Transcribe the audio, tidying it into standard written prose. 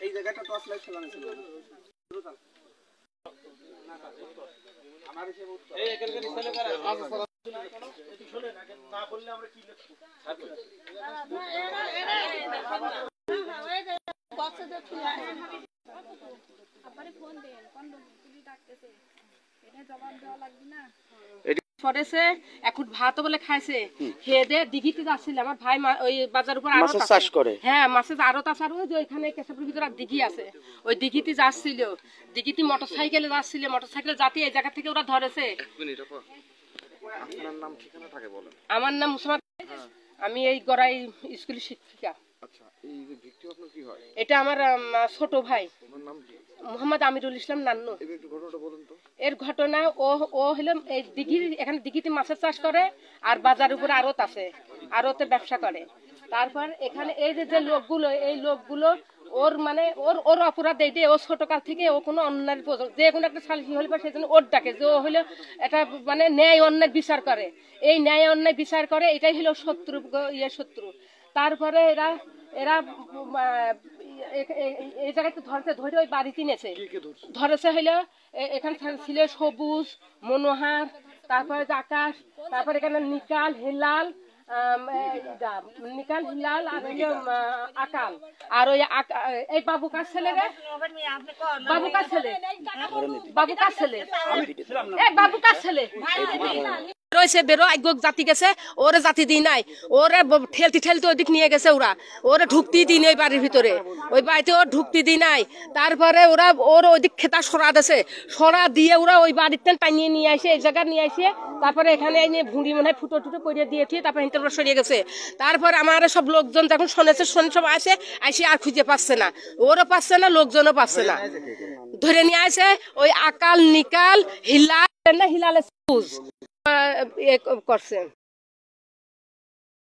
এই জায়গাটা torch light চালানো ছিল আমার এসে এই এখানকার ছেলে কারা একটু শুনে না বললে আমরা কি লিখব বক্সে দেখি আপারে ফোন দেন কোন পুলিশ ডাকতেছে এটা জবাব দেওয়া লাগবে না পড়েছে এখন ভাত বলে খাইছে খেয়ে দে দিঘিতে যাচ্ছিল আমার ভাই ওই বাজার উপর আড়ত চাষ করে হ্যাঁ মাছের আড়ত আছে আর ওই যে ওইখানে কেশবপুর ভিতরে দিঘি আছে ওই দিঘিতে যাচ্ছিল দিঘিতে মোটরসাইকেলে যাচ্ছিল মোটরসাইকেল জাতি এই জায়গা থেকে ওরা ধরেছে আপনার নাম ঠিকানা থাকে বলেন আমার নাম মুসমাত আমি এই গড়াই স্কুলের শিক্ষিকা আচ্ছা এই যে ভিকটিম আপনার কি হয় এটা আমার ছোট ভাই ওর নাম কি মোহাম্মদ আমিরুল ইসলাম নান্নু এই একটু ঘটনাটা বলুন তো এর ঘটনা ও হলো এই দিঘির এখানে দিঘিতে মাছের চাষ করে আর বাজার উপরে আড়ত আছে আড়তে ব্যবসা করে তারপর এখানে এই যে লোকগুলো এই লোকগুলো ওর মানে ওর অপরাধ দিয়ে ও ছোটকাল থেকে ও কোনো অন্যায় যে কোনো একটা সালিসি হলে সেই জন্য ওর ডাকে যে ও হলো এটা মানে ন্যায় অন্যায় বিচার করে এই ন্যায় অন্যায় বিচার করে এটাই হলো শত্রু শত্রু তারপরে এরা এই জায়গাতে ধরে ওই বাড়ি কিনেছে ধরেছে হইলো এখানে ছিল সবুজ মনোহার তারপরে আকাশ তারপরে এখানে নিকাল হিলাল নিকাল হিলাল আর আকাল আর ওই এই বাবুকার ছেলে রে বাবুকার ছেলে বাবুকার ছেলে বাবুকার ছেলে রয়েছে বেরো আগ্যক জাতি গেছে ওরে জাতি দিই নাই ওরে ঠেলতে ওইদিক নিয়ে গেছে ওরা ঢুকতে দিই ওই বাড়ির ভিতরে ওই বাড়িতে ওর ঢুকতে দিই নাই তারপরে ওর ওইদিক খেতা সরা দিয়েছে সরা দিয়ে ওরা ওই বাড়িতে টানিয়ে নিয়ে আসে এই জায়গা নিয়ে আসে তারপরে এখানে এনে ভুঁড়ি মনে হয় ফুটো পরিয়ে দিয়েছি তারপরে হিন্দুরা সরিয়ে গেছে তারপরে আমার সব লোকজন যখন শুনে সব আসে আর খুঁজে পাচ্ছে না ওরও পাচ্ছে না লোকজনও পাচ্ছে না ধরে নিয়ে আসে ওই আকাল নিকাল হিলাল হিলালে করছেন